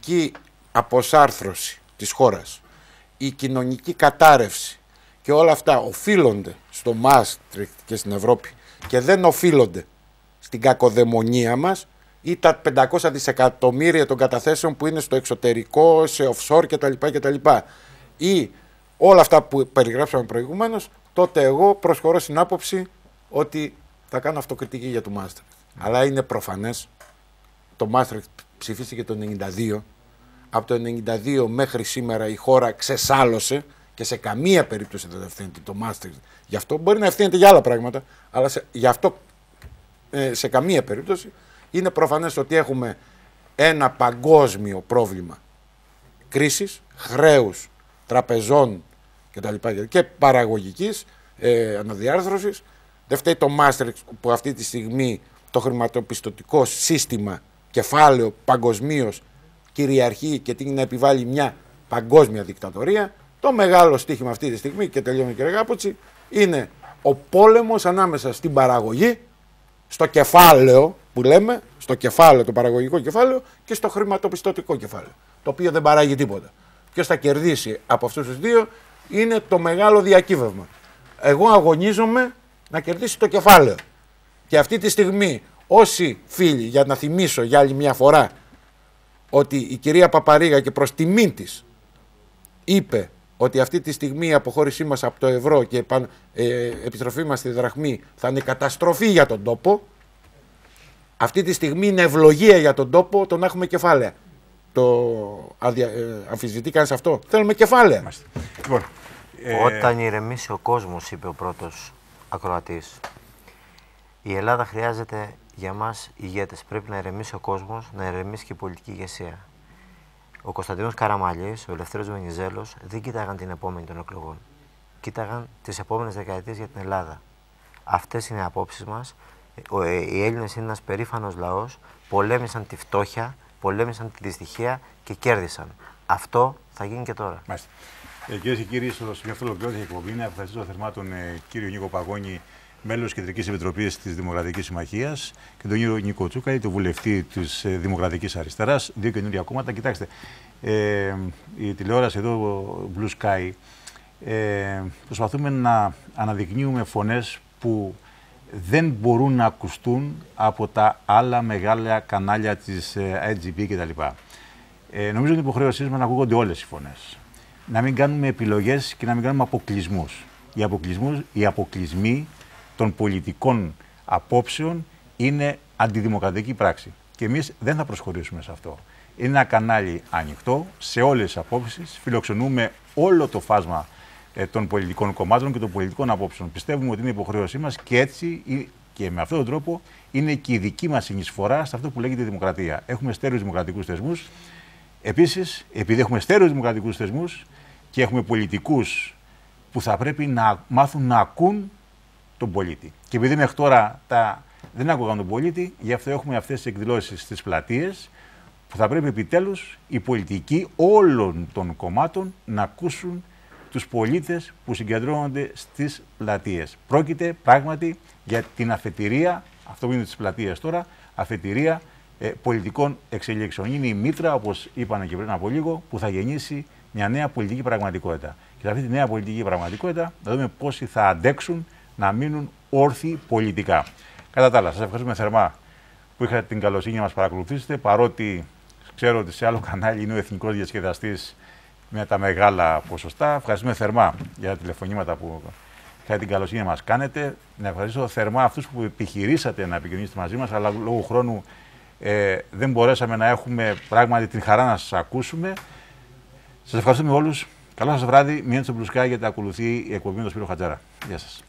οικονομική αποσάρθρωση της χώρας, η κοινωνική κατάρρευση και όλα αυτά οφείλονται στο Μάστριχτ και στην Ευρώπη και δεν οφείλονται στην κακοδαιμονία μας ή τα 500 δισεκατομμύρια των καταθέσεων που είναι στο εξωτερικό, σε offshore κτλ. Ή όλα αυτά που περιγράψαμε προηγουμένως, τότε εγώ προσχωρώ στην άποψη ότι θα κάνω αυτοκριτική για το Μάστριχτ. Αλλά είναι προφανές, το Μάστριχτ ψηφίστηκε το 1992. Από το 1992 μέχρι σήμερα η χώρα ξεσάλωσε και σε καμία περίπτωση δεν ευθύνεται το Μάστριχτ. Γι' αυτό μπορεί να ευθύνεται για άλλα πράγματα, αλλά γι' αυτό σε καμία περίπτωση. Είναι προφανές ότι έχουμε ένα παγκόσμιο πρόβλημα κρίσης, χρέους, τραπεζών και παραγωγικής αναδιάρθρωσης. Δεν φταίει το Μάστριχτ που αυτή τη στιγμή το χρηματοπιστωτικό σύστημα, κεφάλαιο παγκοσμίως κυριαρχεί και την να επιβάλλει μια παγκόσμια δικτατορία. Το μεγάλο στοίχημα αυτή τη στιγμή, και τελειώνει κύριε Γάποτση, είναι ο πόλεμος ανάμεσα στην παραγωγή, στο κεφάλαιο που λέμε, στο κεφάλαιο, το παραγωγικό κεφάλαιο και στο χρηματοπιστωτικό κεφάλαιο, το οποίο δεν παράγει τίποτα. Ποιος θα κερδίσει από αυτούς τους δύο είναι το μεγάλο διακύβευμα. Εγώ αγωνίζομαι να κερδίσει το κεφάλαιο. Και αυτή τη στιγμή όσοι φίλοι, για να θυμίσω για άλλη μια φορά, ότι η κυρία Παπαρίγα και προς τιμήν της είπε ότι αυτή τη στιγμή η αποχώρησή μας από το ευρώ και επιστροφή μας στη δραχμή θα είναι καταστροφή για τον τόπο, αυτή τη στιγμή είναι ευλογία για τον τόπο το να έχουμε κεφάλαια. Το αμφισβητεί κανείς αυτό? Θέλουμε κεφάλαια. Λοιπόν, όταν ηρεμήσει ο κόσμος, είπε ο πρώτος ακροατής, η Ελλάδα χρειάζεται για μας ηγέτες. Πρέπει να ηρεμήσει ο κόσμος, να ηρεμήσει και η πολιτική ηγεσία. Ο Κωνσταντίνος Καραμαλής, ο Ελευθέρος Βενιζέλος δεν κοίταγαν την επόμενη των εκλογών. Κοίταγαν τις επόμενες δεκαετίες για την Ελλάδα. Αυτές είναι οι απόψεις μας. Οι Έλληνες είναι ένας περήφανος λαός. Πολέμησαν τη φτώχεια, πολέμησαν τη δυστυχία και κέρδισαν. Αυτό θα γίνει και τώρα. Μάλιστα. Κυρίες και κύριοι, στο σημείο αυτό ολοκληρώθηκε η εκπομπή. Να ευχαριστήσω θερμά τον κύριο Νίκο Παγώνη, μέλος της Κεντρικής Επιτροπής της Δημοκρατικής Συμμαχίας, και τον κύριο Νίκο Τσούκαλη, τον βουλευτή της Δημοκρατικής Αριστεράς, δύο καινούργια κόμματα. Κοιτάξτε, η τηλεόραση εδώ, Blue Sky, προσπαθούμε να αναδεικνύουμε φωνές που δεν μπορούν να ακουστούν από τα άλλα μεγάλα κανάλια της IGP κτλ. Νομίζω ότι η υποχρέωσή μας να ακούγονται όλες οι φωνές. Να μην κάνουμε επιλογές και να μην κάνουμε αποκλεισμούς. Οι αποκλεισμοί των πολιτικών απόψεων είναι αντιδημοκρατική πράξη. Και εμείς δεν θα προσχωρήσουμε σε αυτό. Είναι ένα κανάλι ανοιχτό σε όλες τις απόψεις. Φιλοξενούμε όλο το φάσμα των πολιτικών κομμάτων και των πολιτικών απόψεων. Πιστεύουμε ότι είναι υποχρέωσή μας και έτσι και με αυτόν τον τρόπο είναι και η δική μας συνεισφορά σε αυτό που λέγεται δημοκρατία. Έχουμε στέρεους δημοκρατικούς θεσμούς. Επίσης, επειδή έχουμε στέρεους δημοκρατικούς θεσμούς και έχουμε πολιτικούς που θα πρέπει να μάθουν να ακούν τον πολίτη. Και επειδή μέχρι τώρα δεν άκουγαν τον πολίτη, γι' αυτό έχουμε αυτές τις εκδηλώσεις στις πλατείες, που θα πρέπει επιτέλους οι πολιτικοί όλων των κομμάτων να ακούσουν τους πολίτες που συγκεντρώνονται στις πλατείες. Πρόκειται πράγματι για την αφετηρία, αυτό που είναι στις πλατείες τώρα, αφετηρία πολιτικών εξελίξεων. Είναι η μήτρα, όπως είπαν και πριν από λίγο, που θα γεννήσει μια νέα πολιτική πραγματικότητα. Και σε αυτή τη νέα πολιτική πραγματικότητα θα δούμε πόσοι θα αντέξουν να μείνουν όρθιοι πολιτικά. Κατά τα άλλα, σας ευχαριστούμε θερμά που είχατε την καλοσύνη να μας παρακολουθήσετε, παρότι ξέρω ότι σε άλλο κανάλι είναι ο εθνικός διασκεδαστής με τα μεγάλα ποσοστά. Ευχαριστούμε θερμά για τα τηλεφωνήματα που είχατε την καλοσύνη να μας κάνετε. Να ευχαριστήσω θερμά αυτούς που επιχειρήσατε να επικοινωνήσετε μαζί μας, αλλά λόγω χρόνου δεν μπορέσαμε να έχουμε πράγματι την χαρά να σας ακούσουμε. Σας ευχαριστούμε όλους. Καλό σας βράδυ. Μείνετε στο Blue Sky γιατί ακολουθεί η εκπομπή με τον Σπύρο Χατζάρα. Γεια σας.